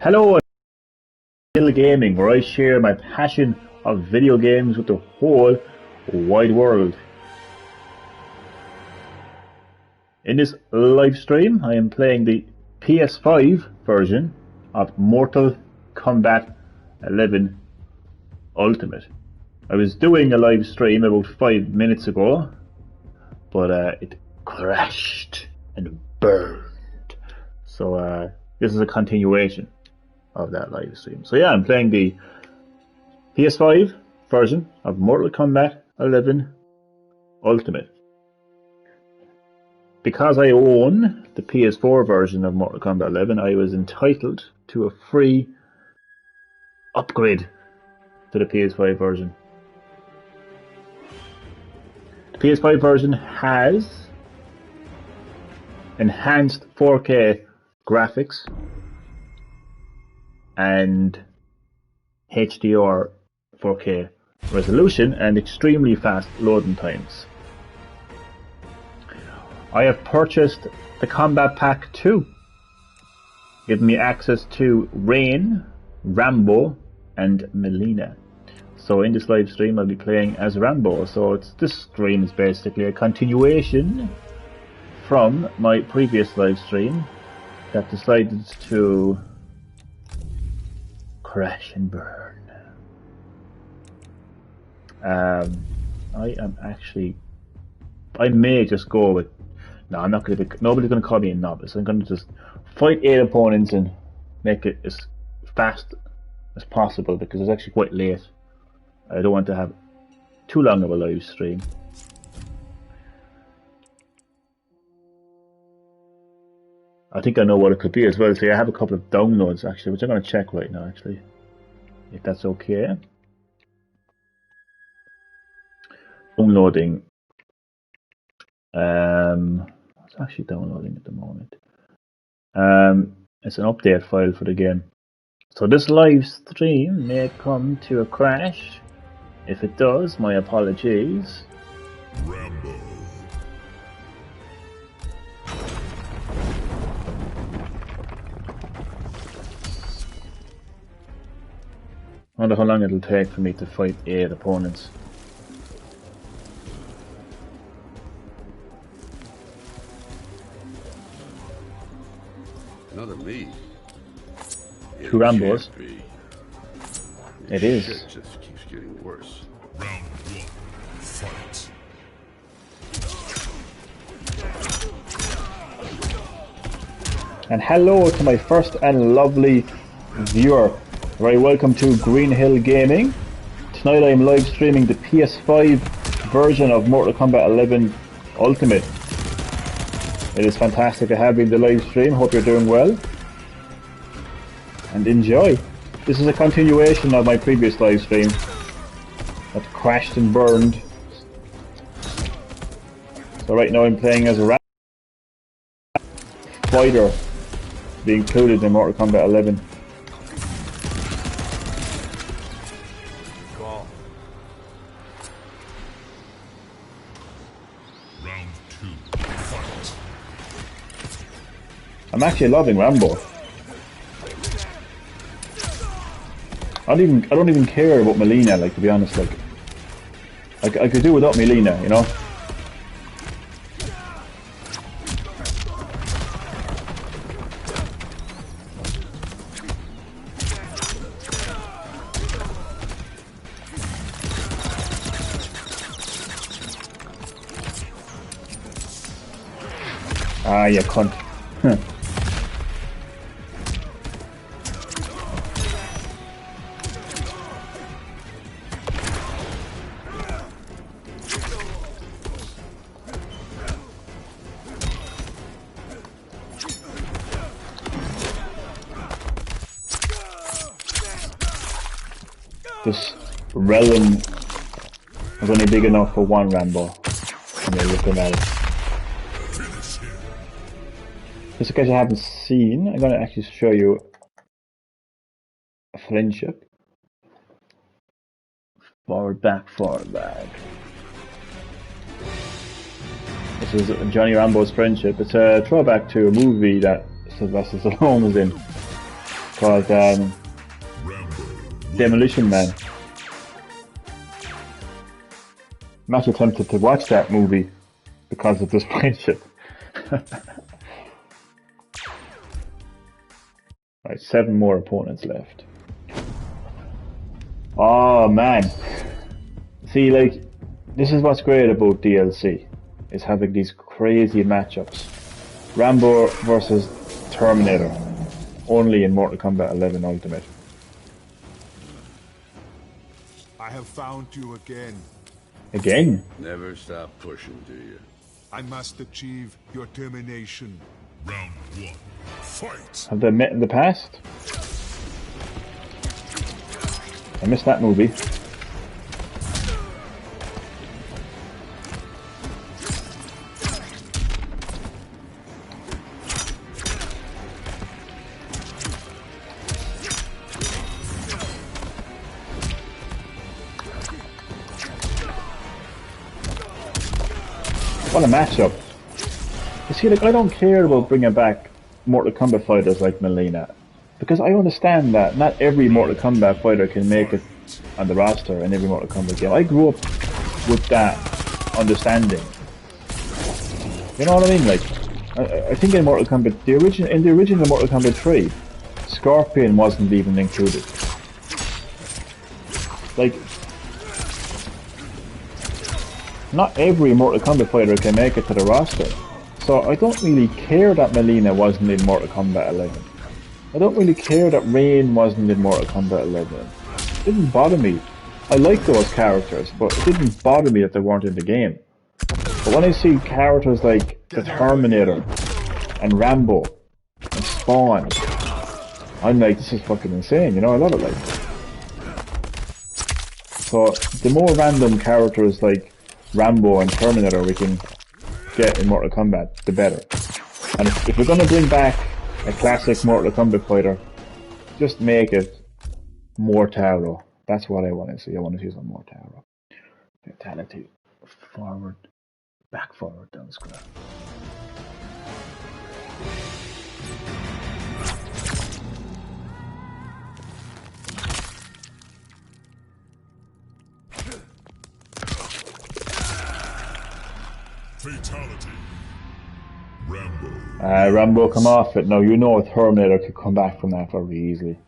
Hello, Hill Gaming, where I share my passion of video games with the whole wide world. In this live stream, I am playing the PS5 version of Mortal Kombat 11 Ultimate. I was doing a live stream about 5 minutes ago, but it crashed and burned. So this is a continuation of that live stream. So yeah, I'm playing the PS5 version of Mortal Kombat 11 Ultimate. Because I own the PS4 version of Mortal Kombat 11, I was entitled to a free upgrade to the PS5 version. The PS5 version has enhanced 4K graphics and HDR 4K resolution and extremely fast loading times. I have purchased the Combat Pack 2, giving me access to Rain, Rambo and Melina. So in this live stream I'll be playing as Rambo. So this stream is basically a continuation from my previous live stream that decided to crash and burn. I may just go with, no, I'm not going to be, nobody's going to call me a novice. I'm going to just fight 8 opponents and make it as fast as possible because it's actually quite late. I don't want to have too long of a live stream. I think I know what it could be as well. See, I have a couple of downloads actually, which I'm going to check right now actually, if that's okay. Downloading. It's actually downloading at the moment. It's an update file for the game. So this live stream may come to a crash. If it does, my apologies. Rambo. I wonder how long it'll take for me to fight 8 opponents. Another me. 2 Rambos. It is. Shit just keeps getting worse. Round 1. Fight. And hello to my first and lovely viewer. Very welcome to Green Hill Gaming. Tonight I am live streaming the PS5 version of Mortal Kombat 11 Ultimate. It is fantastic to have you in the live stream. Hope you're doing well. And enjoy. This is a continuation of my previous live stream that crashed and burned. So right now I'm playing as a fighter to be included in Mortal Kombat 11. Round 2. Fight. I'm actually loving Rambo. I don't even care about Melina, like, to be honest, like I could do without Melina, you know? Ah, you cunt. This realm is only big enough for one Rambo. And you're looking at it. Just in case you haven't seen, I'm going to actually show you a friendship. Forward, back, forward, back. This is Johnny Rambo's friendship. It's a throwback to a movie that Sylvester Stallone was in. called Demolition Man. I'm actually tempted to watch that movie because of this friendship. Right, 7 more opponents left. Oh man. See, like, this is what's great about DLC, is having these crazy matchups. Rambo versus Terminator, only in Mortal Kombat 11 Ultimate. I have found you again. Again? Never stop pushing, do you? I must achieve your termination. Round 1. Fight! Have they met in the past? I missed that movie. What a matchup. You see, like, I don't care about bringing back Mortal Kombat fighters like Melina, because I understand that not every Mortal Kombat fighter can make it on the roster in every Mortal Kombat game. I grew up with that understanding. You know what I mean? Like, I think in Mortal Kombat, in the original Mortal Kombat 3, Scorpion wasn't even included. Like, not every Mortal Kombat fighter can make it to the roster. So I don't really care that Melina wasn't in Mortal Kombat 11. I don't really care that Rain wasn't in Mortal Kombat 11. It didn't bother me. I like those characters, but it didn't bother me that they weren't in the game. But when I see characters like the Terminator and Rambo and Spawn, I'm like, this is fucking insane, you know, I love it, like. So the more random characters like Rambo and Terminator we can get in Mortal Kombat, the better. And if we're going to bring back a classic Mortal Kombat fighter, just make it Mortaro. That's what I want to see. I want to see some Mortaro. Fatality. Forward. Back forward, down square. Fatality. Rambo. Rambo come off it. Now you know a Terminator could come back from that very easily.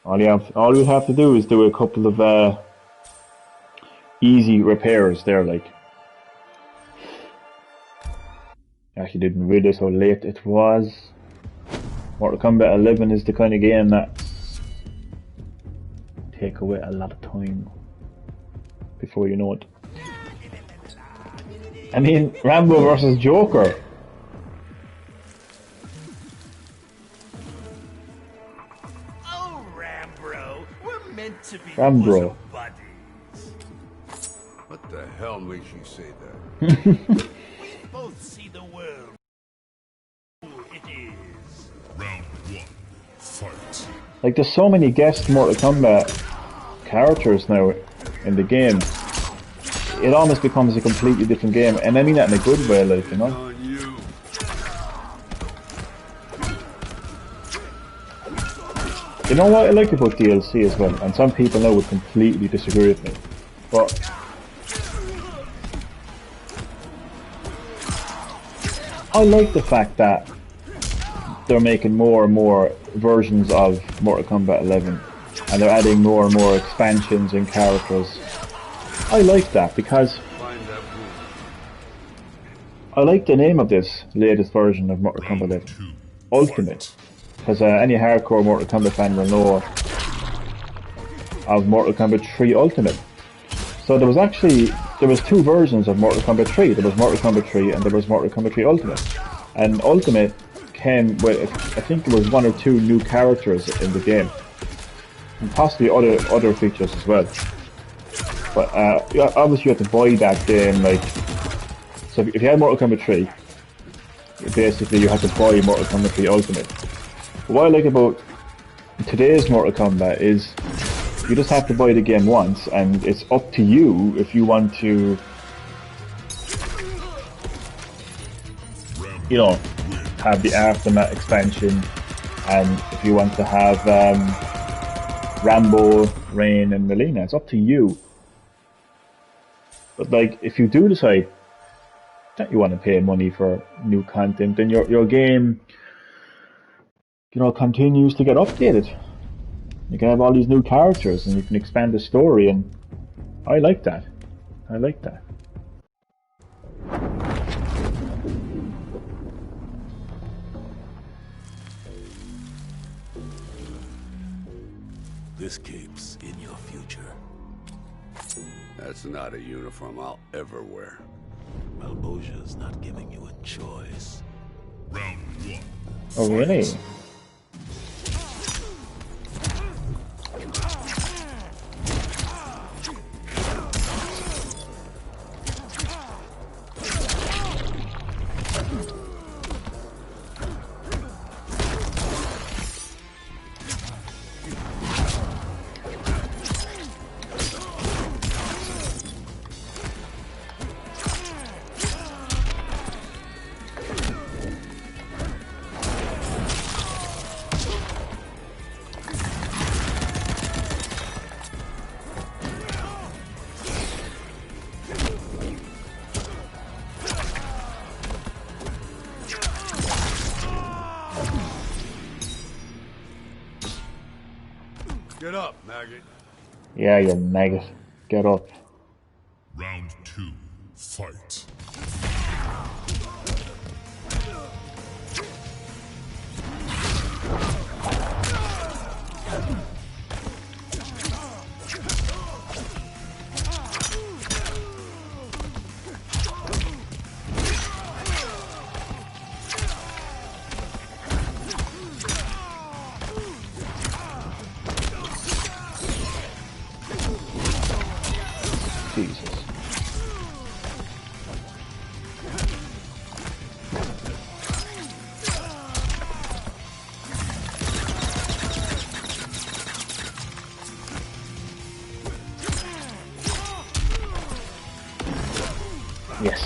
All you have to do is do a couple of easy repairs there, like. Actually didn't realize how late it was. Mortal Kombat 11 is the kind of game that take away a lot of time before you know it. I mean, Rambo versus Joker. Oh, Rambo, we're meant to be Rambo. buddies. What the hell makes you say that? We both see the world. It is. Round 1. Fight. Like, there's so many guest Mortal Kombat characters now in the game. It almost becomes a completely different game, and I mean that in a good way, like, you know. You know what I like about DLC as well, and some people now would completely disagree with me, but I like the fact that they're making more and more versions of Mortal Kombat 11, and they're adding more and more expansions and characters. I like that because I like the name of this latest version of Mortal Kombat 11, Ultimate, because any hardcore Mortal Kombat fan will know of Mortal Kombat 3 Ultimate. So there was 2 versions of Mortal Kombat 3. There was Mortal Kombat 3 and there was Mortal Kombat 3 Ultimate. And Ultimate came with, I think it was 1 or 2 new characters in the game, and possibly other features as well. But obviously you have to buy that game, like, so if you had Mortal Kombat 3, basically you have to buy Mortal Kombat 3 Ultimate. But what I like about today's Mortal Kombat is you just have to buy the game once, and it's up to you if you want to, you know, have the Aftermath expansion, And if you want to have Rambo, Rain, and Melina, it's up to you. But like, if you do decide that you want to pay money for new content, then your game, you know, continues to get updated. You can have all these new characters, and you can expand the story, and I like that. I like that. This cape's in your future. That's not a uniform I'll ever wear. Malbosia's not giving you a choice. Round one. Oh, really? Get up, maggot. Yeah, you maggot. Get up. Round two. Fight. Jesus. Yes.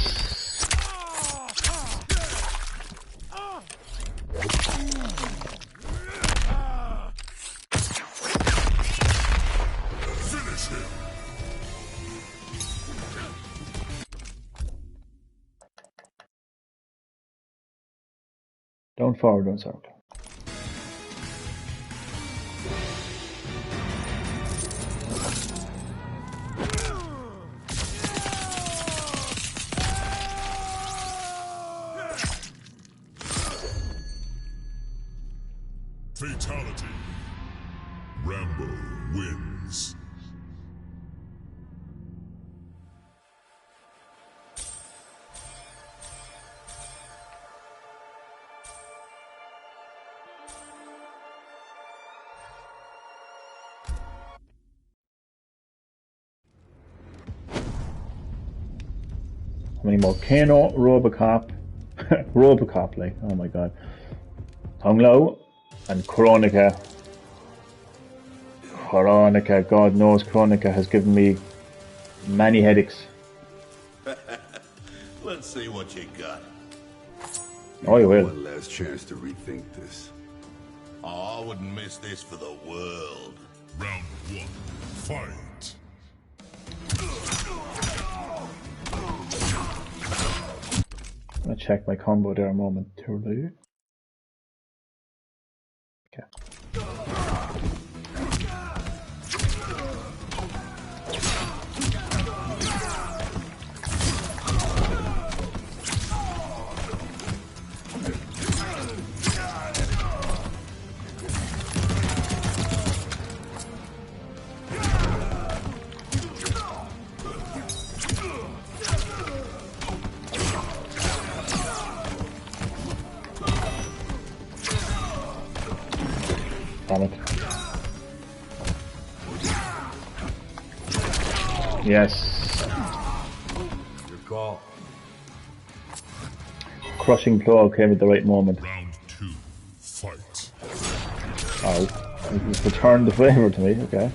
Finish him. Don't forward, don't circle. Fatality. Rambo wins. How many more? Kano, Robocop, Robocop, like, oh my god. Hung Low and Chronica. Chronica, God knows Chronica has given me many headaches. Let's see what you got. Oh, you will. One last chance to rethink this. Oh, I wouldn't miss this for the world. Round one. Fight. I'm gonna check my combo there a momentarily. Okay. Damn it. Yes. Good call. Crushing claw came at the right moment. Round two. Fight. Oh, he's returned the flavor to me, okay.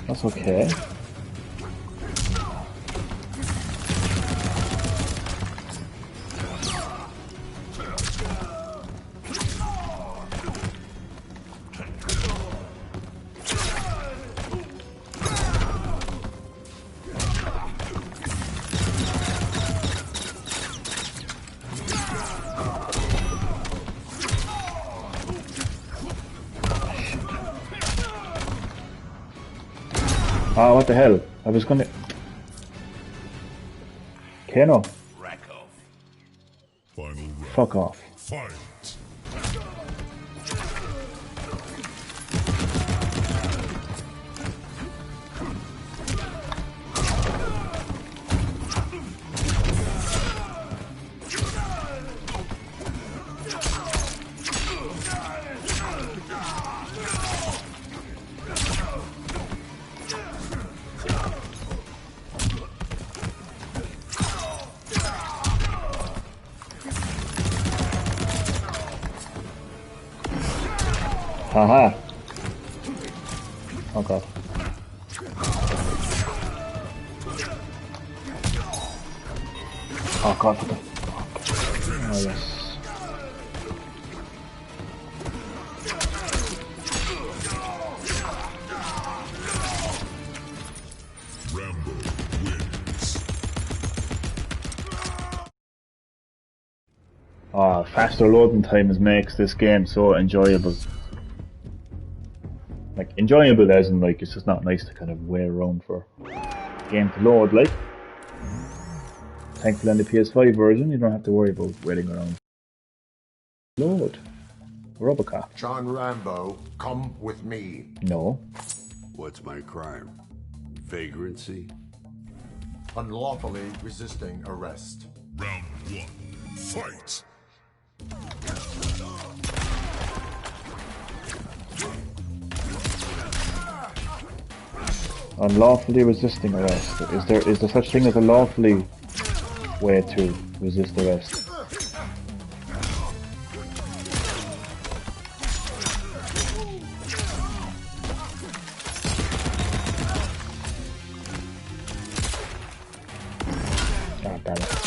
That's okay. Oh, what the hell? I was gonna... Kano, Final round. fuck off. Fight. Haha. Oh god. Oh god, what the fuck? Oh yes. Rambo wins. Oh, faster loading times makes this game so enjoyable. Like, enjoyable as in, like, it's just not nice to kind of wait around for a game to load, like. Thankfully on the PS5 version, you don't have to worry about waiting around. Load. Robocop. John Rambo, come with me. No. What's my crime? Vagrancy? Unlawfully resisting arrest. Round one. Fight. Unlawfully resisting arrest. Is there such thing as a lawfully way to resist arrest? Ah, damn it.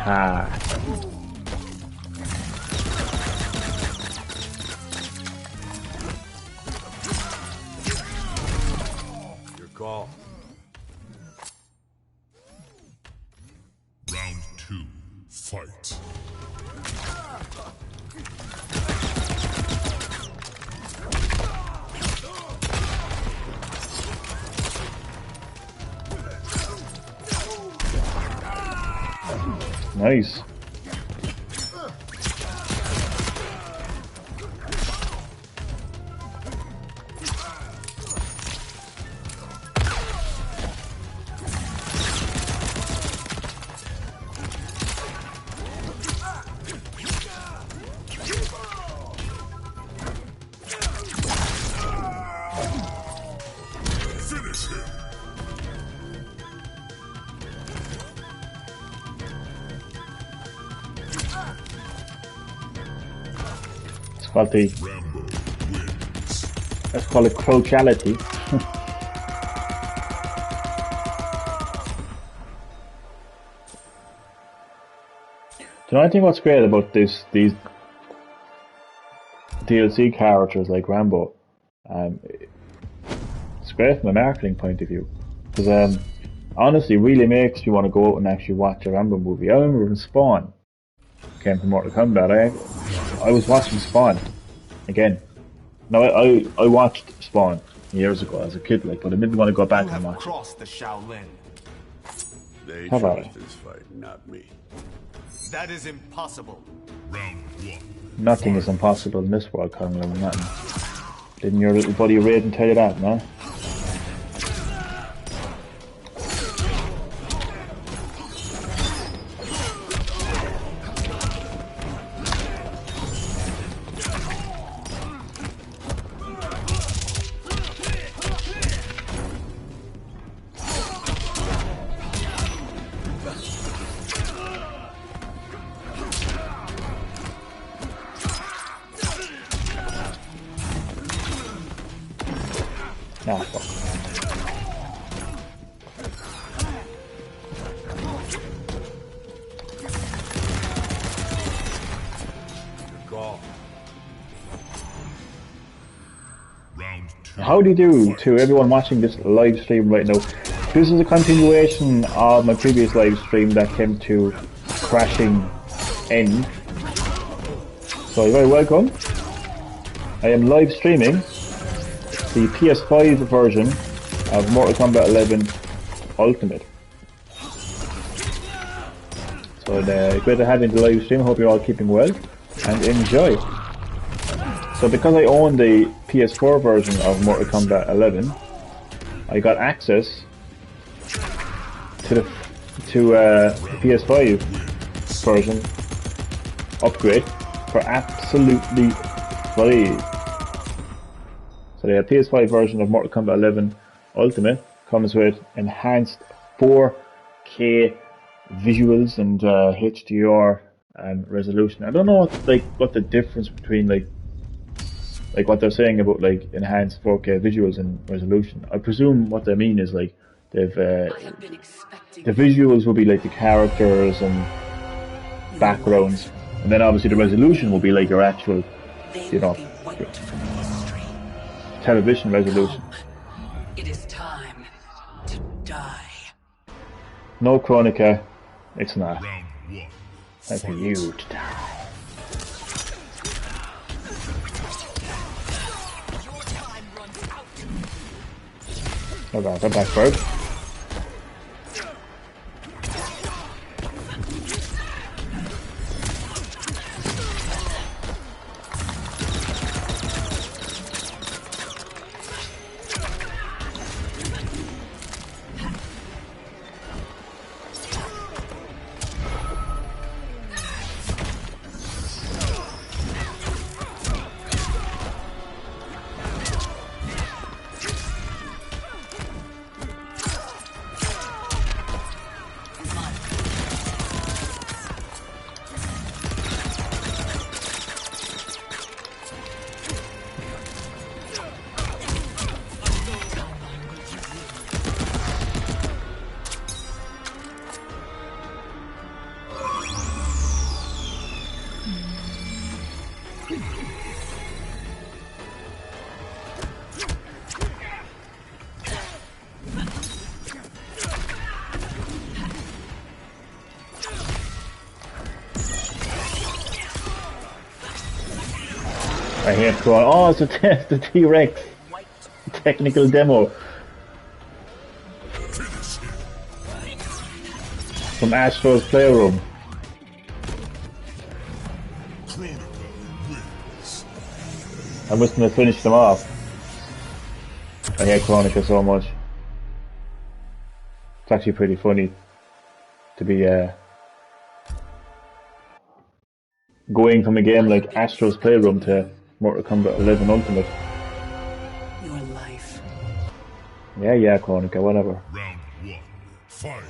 Ah. Your call. Round two. Fight. Nice. Finish him. It's called the... Rambo wins. Let's call it crouchality. Do you know, I think what's great about these DLC characters like Rambo, it's great from a marketing point of view, because honestly, it really makes you want to go out and actually watch a Rambo movie. I remember when Spawn came from Mortal Kombat, I was watching Spawn again. No, I watched Spawn years ago as a kid, like, but I didn't want to go back and watch it. Crossed the Shaolin. They How about chose it? this fight, not me. That is impossible. Round one. Nothing is impossible in this world, Conor. Nothing. Didn't your little buddy Raiden tell you that, no? Nah, fuck. Your call. Round two. How do you do to everyone watching this live stream right now? This is a continuation of my previous live stream that came to crashing end. So you're very welcome. I am live streaming the PS5 version of Mortal Kombat 11 Ultimate. So great to have you in the live stream. Hope you're all keeping well and enjoy. So because I own the PS4 version of Mortal Kombat 11, I got access to the PS5 version upgrade for absolutely free. So the PS5 version of Mortal Kombat 11 Ultimate comes with enhanced 4K visuals and HDR and resolution. I don't know what the difference between like what they're saying about like enhanced 4K visuals and resolution. I presume what they mean is like they've the visuals will be like the characters and backgrounds, and then obviously the resolution will be like your actual, you know, television resolution. It is time to die. No, Chronica, it's not. Round one. Time for you to die. Oh god, that backfired. I hate going, oh, it's the T-Rex technical demo from Astro's Playroom. I mustn't have finished them off. I hate Chronica so much. It's actually pretty funny to be going from a game like Astro's Playroom to Mortal Kombat 11 Ultimate. Your life. Yeah, Chronica, whatever. Round one. Fight.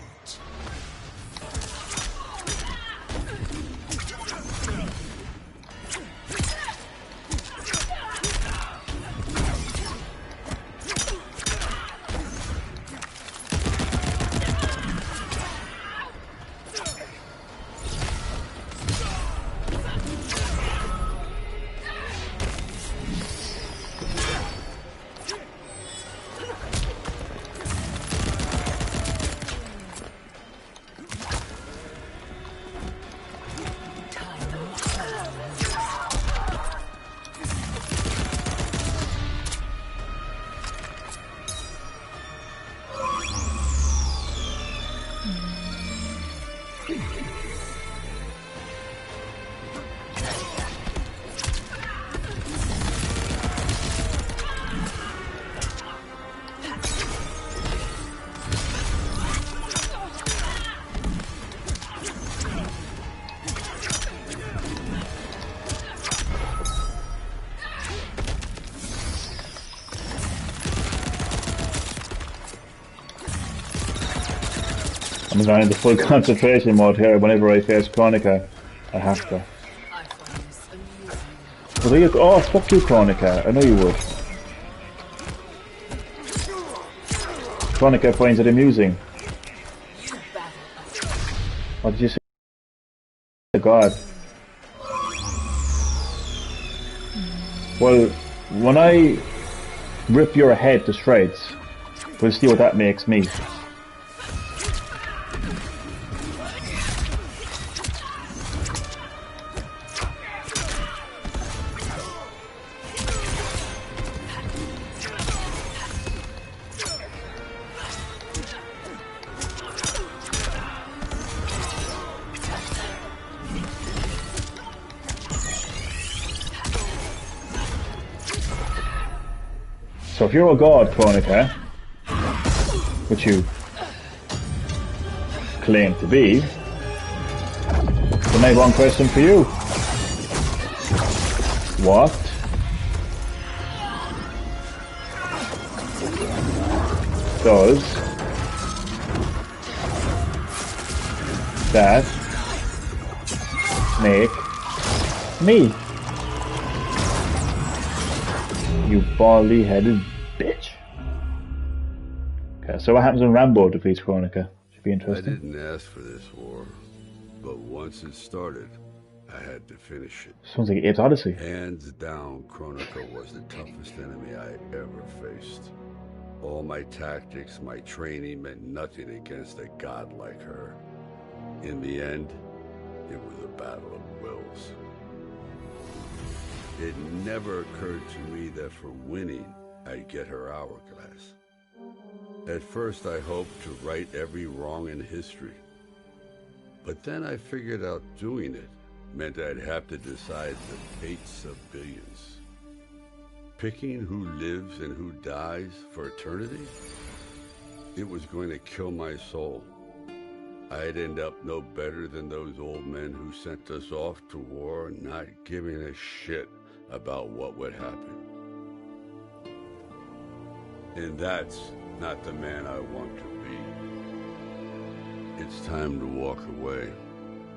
I'm going into full concentration mode here. Whenever I face Chronica, I have to. Oh, fuck you, Chronica. I know you would. Chronica finds it amusing. What did you say? Oh God. Well, when I rip your head to shreds, we'll see what that makes me. So if you're a god, Chronica, which you claim to be, then I have one question for you. What does that make me? You baldy-headed bitch. Okay, so what happens when Rambo defeats Chronica? Should be I interesting. didn't ask for this war, but once it started, I had to finish it. Sounds like Abe's Odyssey. Hands down, Chronica was the toughest enemy I ever faced. All my tactics, my training meant nothing against a god like her. In the end, it was a battle of wills. It never occurred to me that for winning, I'd get her hourglass. At first, I hoped to right every wrong in history. But then I figured out doing it meant I'd have to decide the fates of billions. Picking who lives and who dies for eternity? It was going to kill my soul. I'd end up no better than those old men who sent us off to war, not giving a shit about what would happen. And that's not the man I want to be. It's time to walk away,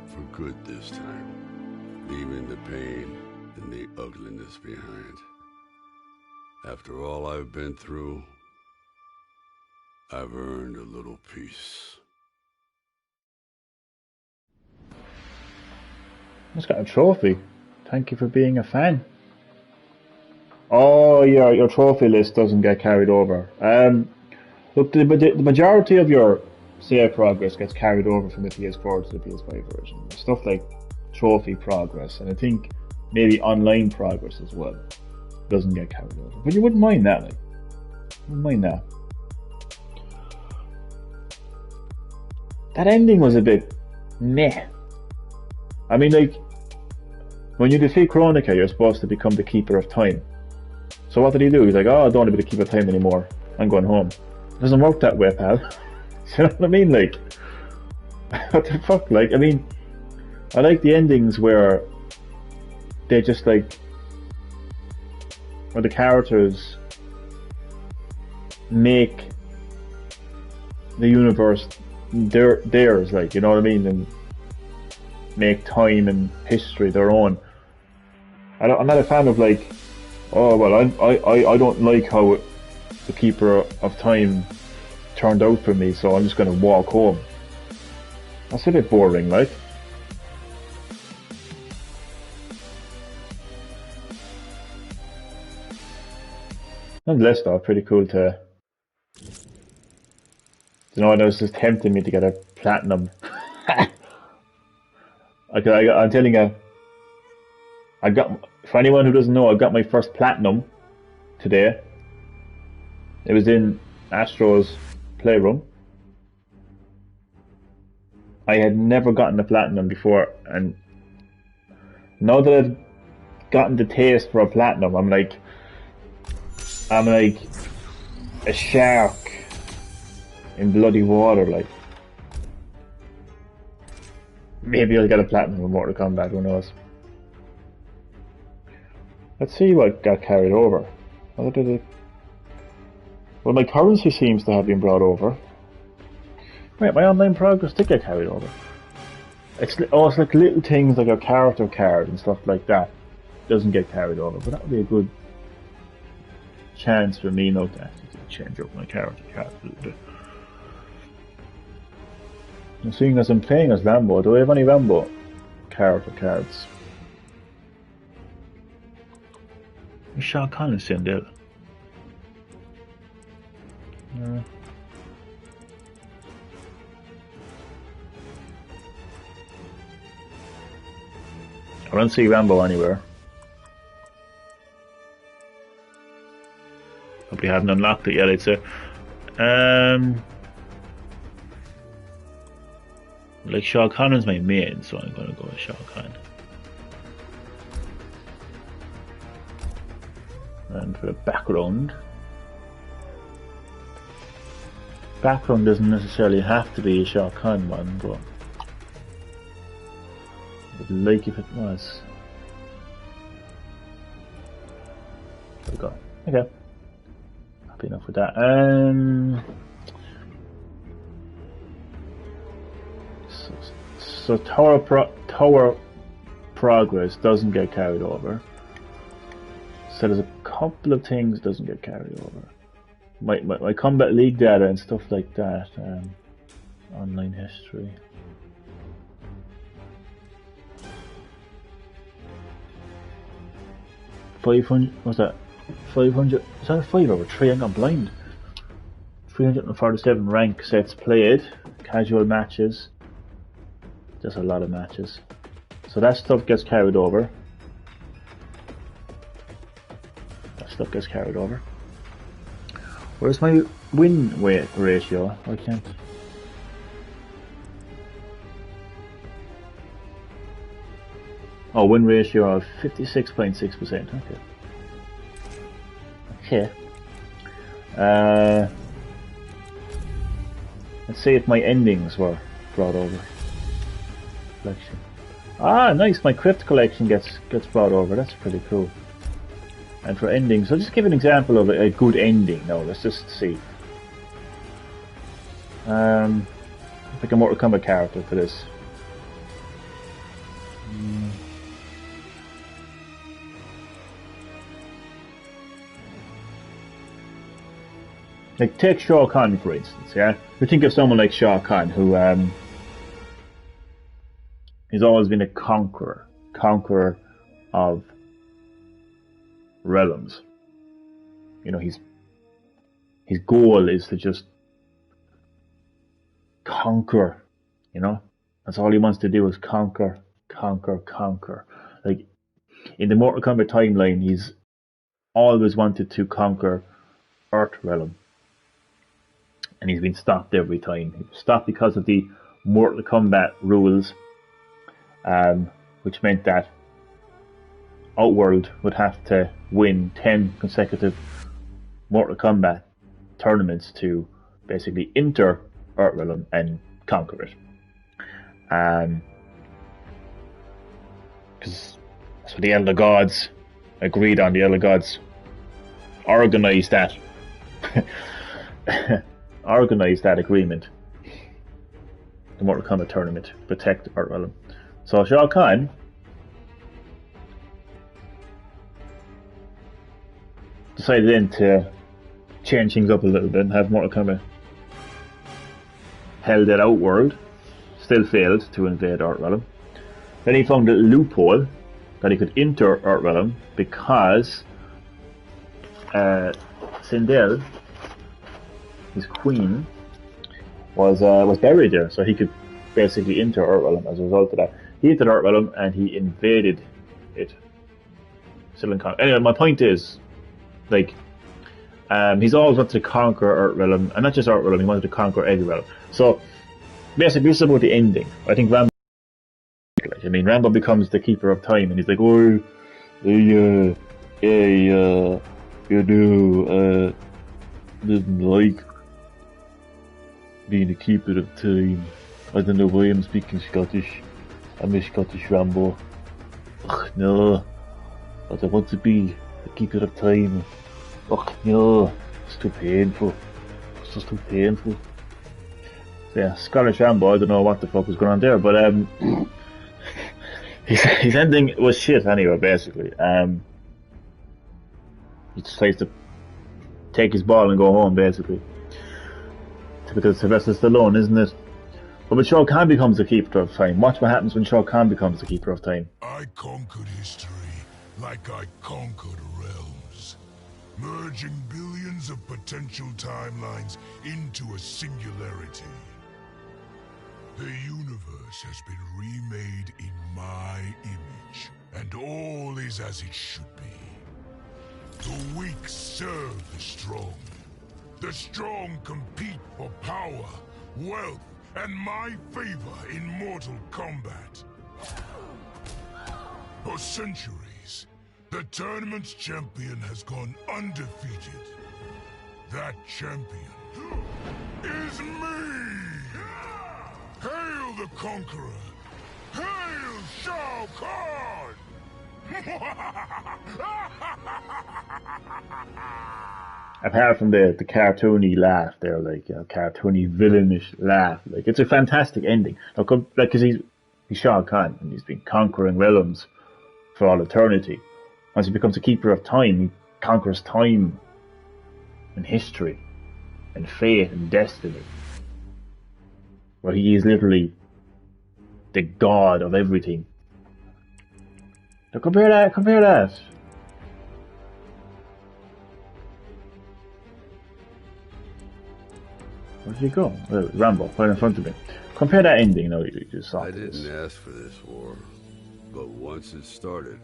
for good this time, leaving the pain and the ugliness behind. After all I've been through, I've earned a little peace. It's got a trophy. Thank you for being a fan. Oh, your trophy list doesn't get carried over. Look, the majority of your save progress gets carried over from the PS4 to the PS5 version. Stuff like trophy progress, and I think maybe online progress as well, doesn't get carried over. But you wouldn't mind that, like. You wouldn't mind that. That ending was a bit meh. I mean, like, when you defeat Chronica, you're supposed to become the Keeper of Time. So what did he do? He's like, oh, I don't want to be the Keeper of Time anymore. I'm going home. It doesn't work that way, pal. You know what I mean? Like, what the fuck? Like, I mean, I like the endings where they just like, where the characters make the universe theirs, like, you know what I mean? And make time and history their own. I'm not a fan of like, oh well, I don't like how the Keeper of Time turned out for me, so I'm just going to walk home. That's a bit boring, like. Nonetheless, though, pretty cool to. You know, it was just tempting me to get a platinum. I'm telling you, I got, for anyone who doesn't know, I got my first platinum today. It was in Astro's playroom. I had never gotten a platinum before, and now that I've gotten the taste for a platinum, I'm like a shark in bloody water, like. Maybe I'll get a platinum in Mortal Kombat, who knows. Let's see what got carried over. What did it? Well, my currency seems to have been brought over. Wait, my online progress did get carried over. It's like little things like a character card and stuff like that doesn't get carried over, but that would be a good chance for me now to actually change up my character card a little bit. And seeing as I'm playing as Rambo, do I have any Rambo character cards? Is Shao Kahn in there? No. I don't see Rambo anywhere. Probably haven't unlocked it yet, I'd say. Like Shao Kahn is my main, so I'm gonna go with Shao Kahn. And for the background doesn't necessarily have to be a Shao Kahn one, but I'd like if it was. There we go. Okay. Happy enough with that. So tower progress doesn't get carried over. So there's a couple of things doesn't get carried over. My Combat League data and stuff like that. Online history. 500. What's that? 500. Is that a 5 over 3? I got blind. 347 rank sets played. Casual matches. Just a lot of matches. So that stuff gets carried over. Where's my win rate ratio? I can't. Oh, win ratio of 56.6%. Okay. Let's see if my endings were brought over. Collection. Ah, nice. My crypt collection gets brought over. That's pretty cool. And for endings, I'll just give an example of a good ending. Now, let's just see. Pick a Mortal Kombat character for this. Like, take Shao Kahn for instance, yeah? We think of someone like Shao Kahn who he's always been a conqueror of realms. You know, his goal is to just conquer, you know? That's all he wants to do is conquer. Like, in the Mortal Kombat timeline, he's always wanted to conquer Earth Realm. And he's been stopped every time. He was stopped because of the Mortal Kombat rules, which meant that Outworld would have to win 10 consecutive Mortal Kombat tournaments to basically enter Earth Realm and conquer it. Because that's what the Elder Gods agreed on. The Elder Gods organized that. Organized that agreement, the Mortal Kombat tournament, to protect Earth Realm. So Shao Kahn decided then to change things up a little bit and have Mortal Kombat held at Outworld, still failed to invade Earth Realm. Then he found a loophole that he could enter Earth Realm because Sindel, his queen, was buried there, so he could basically enter Earth Realm as a result of that. He entered Earth Realm and he invaded it. Anyway, my point is, like, he's always wanted to conquer Earth Realm, and not just Earth Realm, he wanted to conquer every realm. So, basically, this is about the ending. I think Rambo becomes the keeper of time, and he's like, oh, you didn't like being the keeper of time. I don't know why I'm speaking Scottish. I'm a Scottish Rambo. Ugh, no. I don't want to be the keeper of time. Ugh, no. It's too painful. It's just too painful. So yeah, Scottish Rambo, I don't know what the fuck was going on there, but his ending was shit anyway, basically. He decides to take his ball and go home, basically. Because Sylvester Stallone, isn't it? But when Shao Kahn becomes the keeper of time, watch what happens when Shao Kahn becomes the keeper of time. I conquered history like I conquered realms, merging billions of potential timelines into a singularity. The universe has been remade in my image, and all is as it should be. The weak serve the strong. The strong compete for power, wealth, and my favor in Mortal Kombat. For centuries, the tournament's champion has gone undefeated. That champion is me! Hail the Conqueror! Hail Shao Kahn! Apart from the cartoony laugh there, like cartoony villainish laugh, like it's a fantastic ending. Like, because he's Shao Kahn and he's been conquering realms for all eternity. Once he becomes a keeper of time, he conquers time and history and fate and destiny. Where he is literally the god of everything. Now compare that. Where did he go? Oh, Rambo, right in front of me. Compare that ending, you just saw. I didn't ask for this war, but once it started,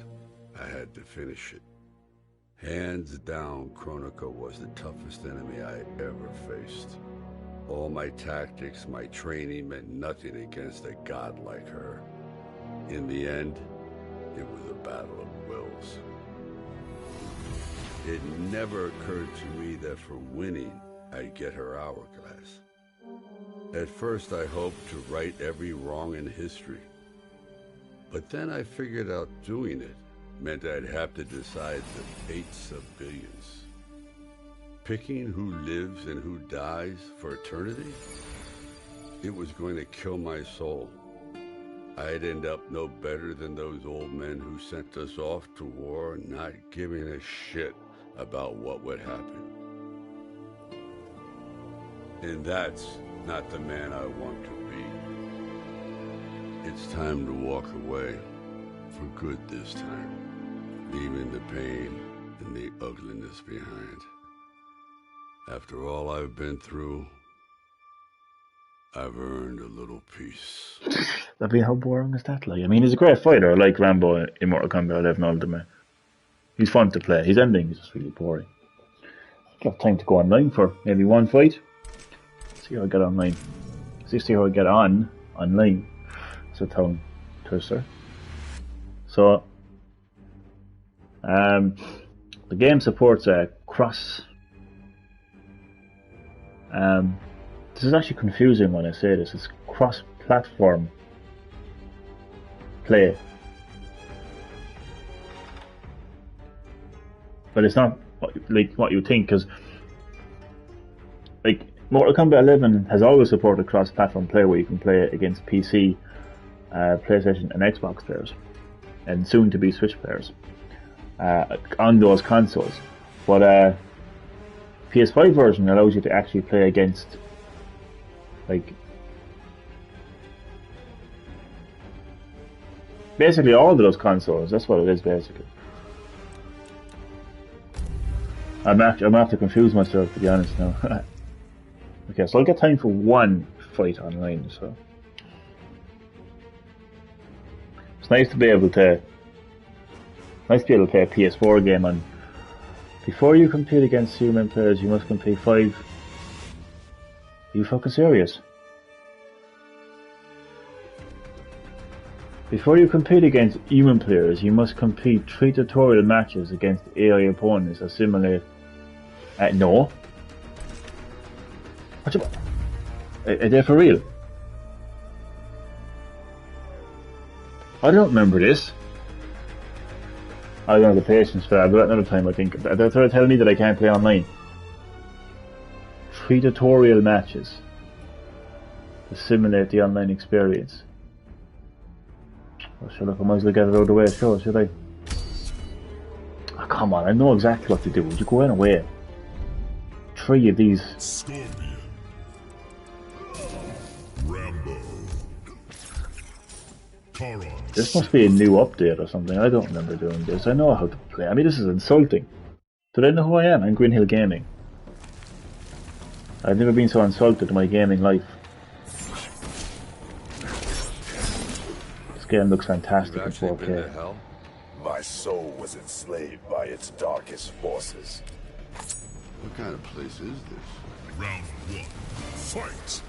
I had to finish it. Hands down, Kronika was the toughest enemy I ever faced. All my tactics, my training meant nothing against a god like her. In the end, it was a battle of wills. It never occurred to me that for winning, I'd get her hourglass. At first, I hoped to right every wrong in history. But then I figured out doing it meant I'd have to decide the fates of billions. Picking who lives and who dies for eternity? It was going to kill my soul. I'd end up no better than those old men who sent us off to war, not giving a shit about what would happen. And that's not the man I want to be. It's time to walk away, for good this time, leaving the pain and the ugliness behind. After all I've been through, I've earned a little peace. I mean, how boring is that? Like, I mean, he's a great fighter. I like Rambo in Mortal Kombat 11 Ultimate. He's fun to play. His ending is just really boring. I have time to go online for maybe one fight. See how I get online. See how I get on online. It's a tongue twister. So, the game supports cross. This is actually confusing when I say this. It's cross-platform play, but it's not like what you think, because like Mortal Kombat 11 has always supported cross-platform play, where you can play against PC, PlayStation, and Xbox players, and soon to be Switch players on those consoles. But PS5 version allows you to actually play against like basically all of those consoles. That's what it is basically. I'm after confuse myself, to be honest now. Okay, so I'll get time for one fight online. So it's nice to be able to play a PS4 game on. Before you compete against human players, you must complete 5. Are you fucking serious? Before you compete against human players, you must complete 3 tutorial matches against AI opponents that simulate... no. Are they for real? I don't remember this. I don't have the patience for that. I'll do that another time, I think. They're trying to tell me that I can't play online. 3 tutorial matches to simulate the online experience. Well, sure, look, I might as well get it out of the way, sure, should I? Oh, come on, I know exactly what to do. Would you go in away? 3 of these. Scorpion. Rambo. Taurus. This must be a new update or something. I don't remember doing this. I know how to play. I mean, this is insulting. Do they know who I am? I'm Green Hill Gaming. I've never been so insulted in my gaming life. This game looks fantastic in 4K. My soul was enslaved by its darkest forces. What kind of place is this? Round 1. Fight!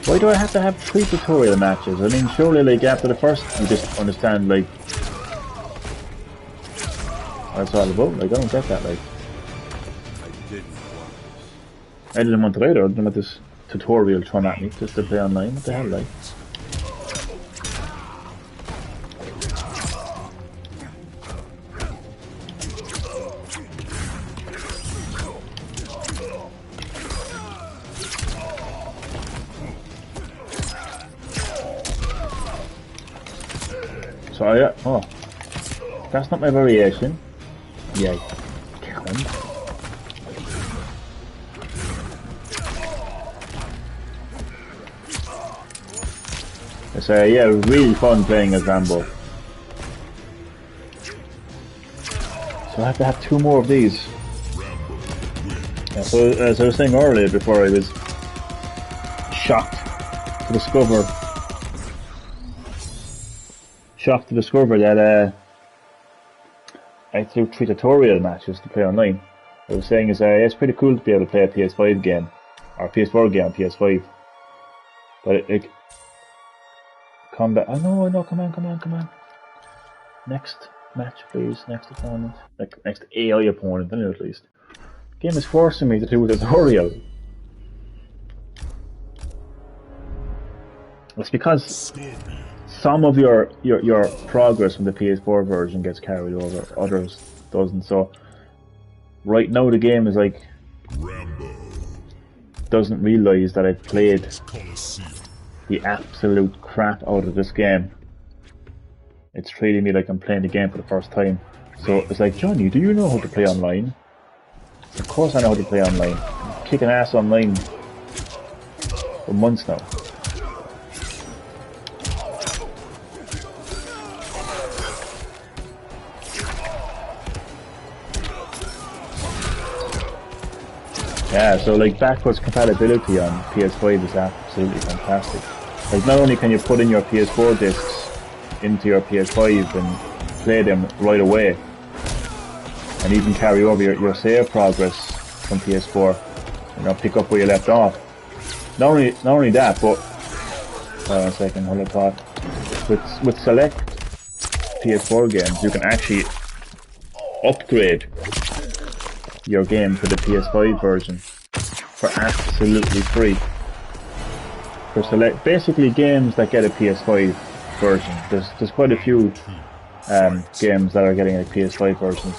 Why do I have to have 3 tutorial matches? I mean, surely, like, after the first, you just understand, like, what it's all about. Like, I don't get that, like. I didn't want it either. I didn't want this tutorial thrown at me just to play online. What the hell, like? So oh, that's not my variation. Yay. It's yeah, it was really fun playing as Rambo. So I have to have 2 more of these. Yeah, so as I was saying earlier, before I was shocked to discover that I threw 3 tutorial matches to play online. I was saying is it's pretty cool to be able to play a PS5 game or PS4 game on PS5, but it Kombat. Oh no! Come on! Next match, please. Next opponent. Like next AI opponent, at least. The game is forcing me to do a tutorial. It's because some of your progress from the PS4 version gets carried over, others doesn't. So right now the game is like doesn't realise that I played the absolute crap out of this game. It's treating me like I'm playing the game for the first time. So it's like, Johnny, do you know how to play online? Of course I know how to play online. I'm kicking ass online for months now. Yeah, so like backwards compatibility on PS5 is absolutely fantastic. Like not only can you put in your PS4 discs into your PS5 and play them right away, and even carry over your save progress from PS4, you know, pick up where you left off. Not only that, but hold on a second, hold on thought. With select PS4 games, you can actually upgrade your game to the PS5 version for absolutely free. For select basically games that get a PS5 version. There's quite a few games that are getting like PS5 versions.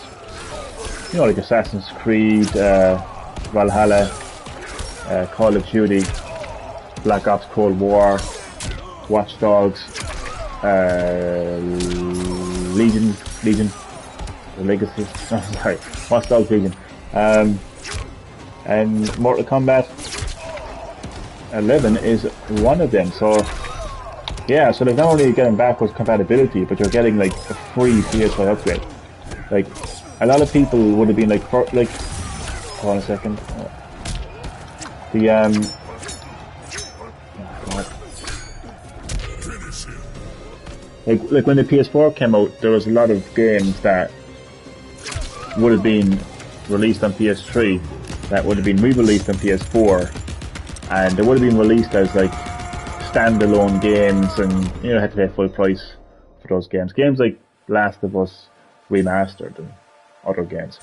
You know, like Assassin's Creed, Valhalla, Call of Duty, Black Ops Cold War, Watch Dogs, Legion, Legacy. Oh, sorry, Watch Dogs Legion. And Mortal Kombat 11 is one of them. So yeah, so they're not only getting backwards compatibility, but you're getting like a free PS5 upgrade. Like a lot of people would have been like, hold on a second. Like when the PS4 came out, there was a lot of games that would have been released on PS3 that would have been re-released on PS4, and they would have been released as like standalone games, and you know, had to pay full price for those games. Games like Last of Us Remastered and other games.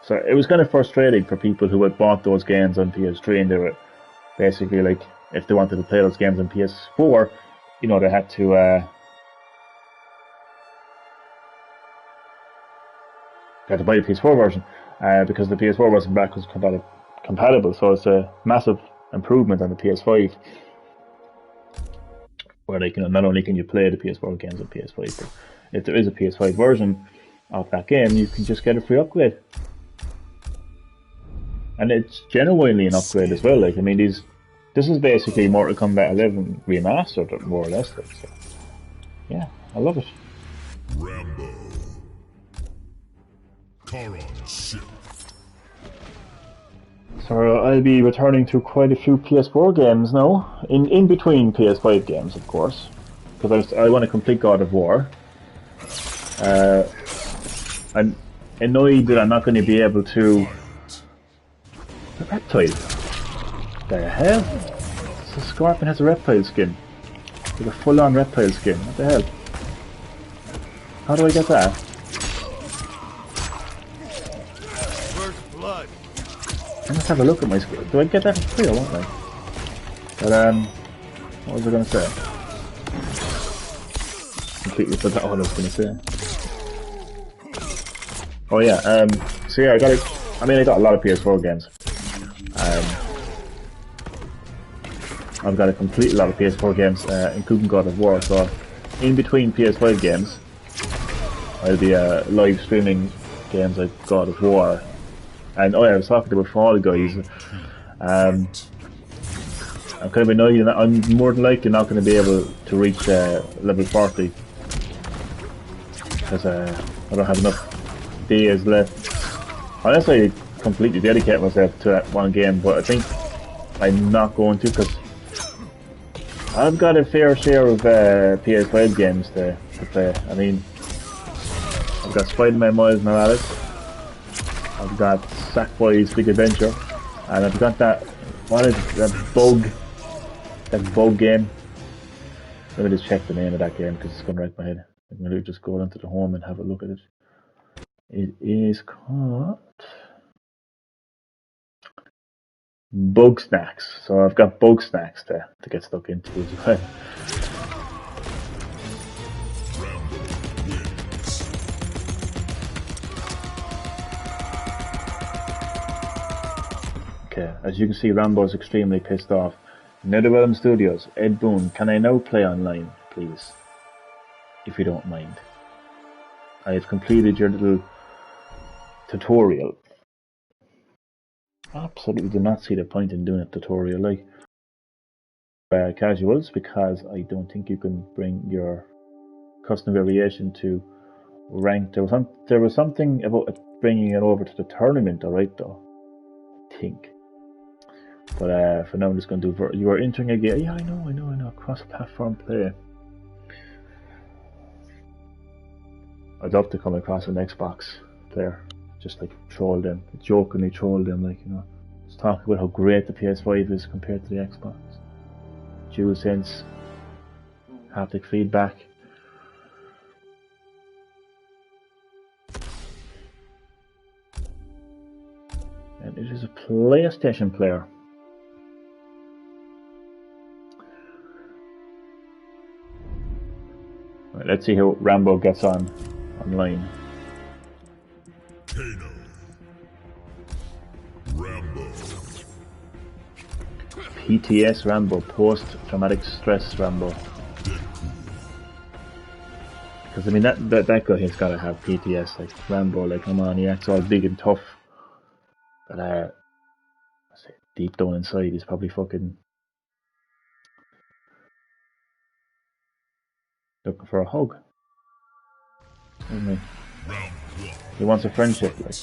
So it was kind of frustrating for people who had bought those games on PS3, and they were basically like, if they wanted to play those games on PS4, you know, they had to buy the PS4 version because the PS4 wasn't backwards compatible. So it's a massive improvement on the PS5, where like, you know, not only can you play the PS4 games on PS5, but if there is a PS5 version of that game, you can just get a free upgrade. And it's genuinely an upgrade as well. Like, I mean, this is basically Mortal Kombat 11 remastered, more or less. Like, so, yeah, I love it. Rambo. Charon ship. So I'll be returning to quite a few PS4 games now, in between PS5 games, of course, because I want to complete God of War. I'm annoyed that I'm not going to be able to. The reptile. The hell? So Scorpion has a reptile skin. Like a full-on reptile skin. What the hell? How do I get that? First blood. I must have a look at my skin. Do I get that for free or won't I? But what was I gonna say? Completely forgot what I was gonna say. Oh yeah, so yeah, I got a lot of PS4 games. I've got a complete lot of PS4 games, including God of War, so in between PS5 games, I'll be live streaming games like God of War. And oh yeah, I was talking to Fall Guys. I'm kind of annoyed that I'm more than likely not going to be able to reach level 40. Because I don't have enough days left. Unless I completely dedicate myself to that one game, but I think I'm not going to, because I've got a fair share of PS5 games to play. I mean, I've got Spider-Man Miles Morales, I've got Sackboy's Big Adventure, and I've got that, what is it, that bug game. Let me just check the name of that game because it's going right in my head. I'm going to just go into the home and have a look at it. It is called Bug Snacks. So I've got Bug Snacks to get stuck into as well. Okay, as you can see, Rambo's extremely pissed off. NetherRealm Studios, Ed Boon, can I now play online, please? If you don't mind. I have completed your little tutorial. Absolutely do not see the point in doing a tutorial like casuals, because I don't think you can bring your custom variation to rank. There was something about bringing it over to the tournament, alright though, I think. But for now I'm just going to do you are entering a game. Yeah, I know, cross-platform play. I'd love to come across an Xbox player, just like troll them, jokingly troll them, like, you know, just talk about how great the PS5 is compared to the Xbox. DualSense, haptic feedback. And it is a PlayStation player. Right, let's see how Rambo gets on online. Kano. Rambo. PTS Rambo, post-traumatic stress Rambo. Because I mean that guy has got to have PTS, like Rambo. Like, come on, he acts all big and tough, but I say deep down inside he's probably fucking looking for a hug, isn't he? He wants a friendship, like.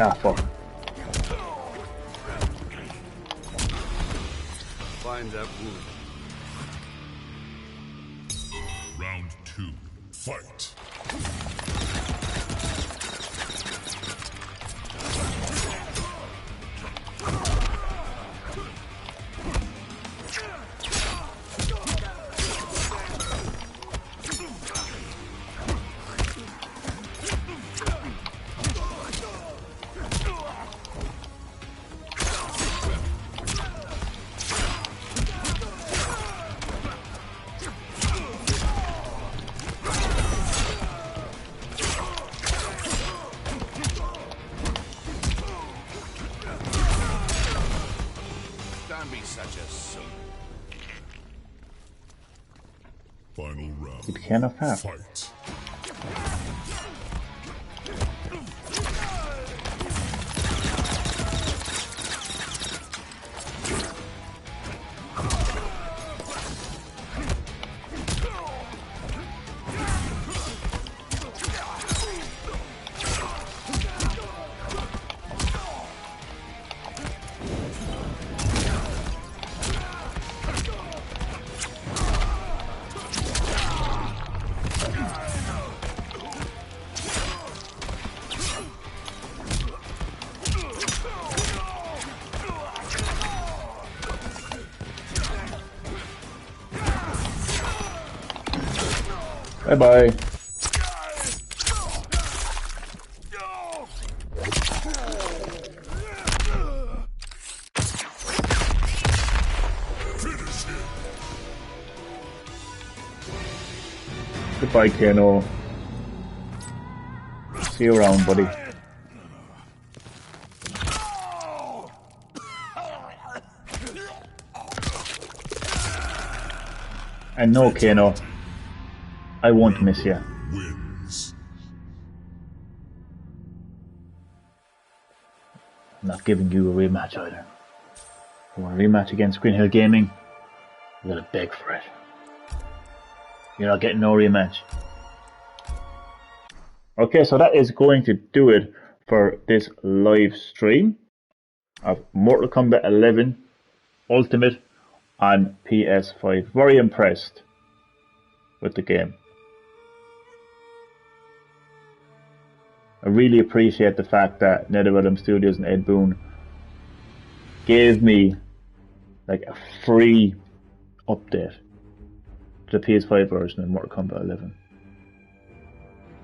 Ah, fuck. Find that wound. Round 2. Fight. Final round. It cannot have. Fight. Bye bye. Goodbye, Kano. See you around, buddy. And no, Kano, I won't miss you. Wins. I'm not giving you a rematch either. If you want a rematch against Green Hill Gaming, you gotta beg for it. You're not getting no rematch. Okay, so that is going to do it for this live stream of Mortal Kombat 11 Ultimate on PS5. Very impressed with the game. I really appreciate the fact that NetherRealm Studios and Ed Boon gave me like a free update to the PS5 version of Mortal Kombat 11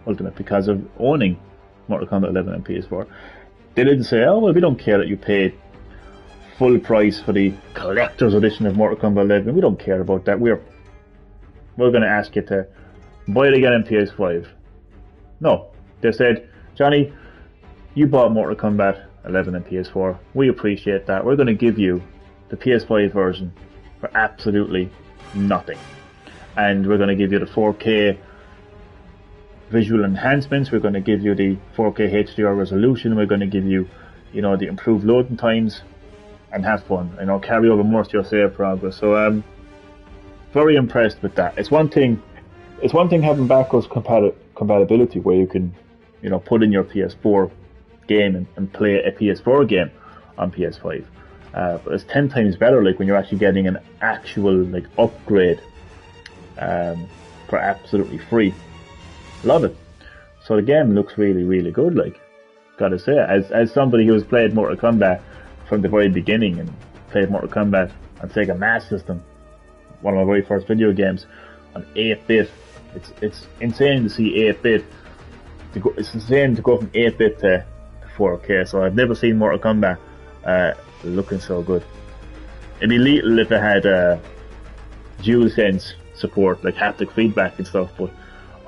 Ultimate because of owning Mortal Kombat 11 on PS4. They didn't say, oh well, we don't care that you paid full price for the collector's edition of Mortal Kombat 11. We don't care about that. We're going to ask you to buy it again on PS5. No, they said, Johnny, you bought Mortal Kombat 11 on PS4. We appreciate that. We're going to give you the PS5 version for absolutely nothing. And we're going to give you the 4K visual enhancements. We're going to give you the 4K HDR resolution. We're going to give you, the improved loading times, and have fun. Carry over most of your save progress. So, very impressed with that. It's one thing having backwards compatibility where you can, put in your PS4 game and play a PS4 game on PS5. But it's 10 times better, like when you're actually getting an actual upgrade for absolutely free. Love it. So the game looks really, really good. Gotta say, as somebody who has played Mortal Kombat from the very beginning and played Mortal Kombat on Sega Master System, one of my very first video games on 8-bit. It's insane to see 8-bit. It's insane to go from 8-bit to 4K. So I've never seen Mortal Kombat looking so good. It'd be lethal if it had DualSense support, like haptic feedback and stuff. But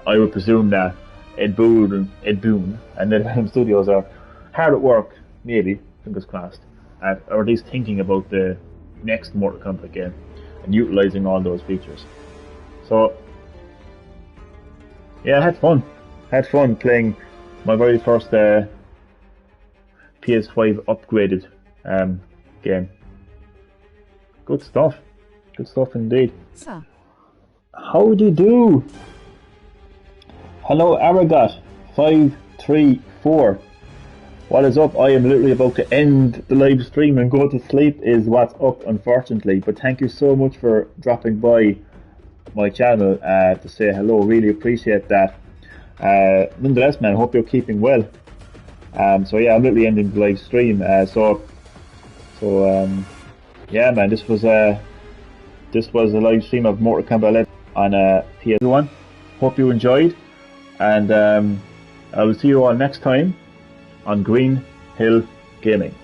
I would presume that Ed Boon and NetherRealm Studios are hard at work, maybe, fingers crossed, or at least thinking about the next Mortal Kombat game and utilising all those features. So, yeah, I had fun. Had fun playing my very first PS5 upgraded game. Good stuff. Good stuff indeed. So. How do you do? Hello, Aragot534. What is up? I am literally about to end the live stream and go to sleep is what's up, unfortunately. But thank you so much for dropping by my channel to say hello. Really appreciate that. Nonetheless, man, I hope you're keeping well. So yeah, I'm literally ending the live stream. Yeah, man, this was a live stream of Mortal Kombat 11 on PS1. Hope you enjoyed, and I will see you all next time on Green Hill Gaming.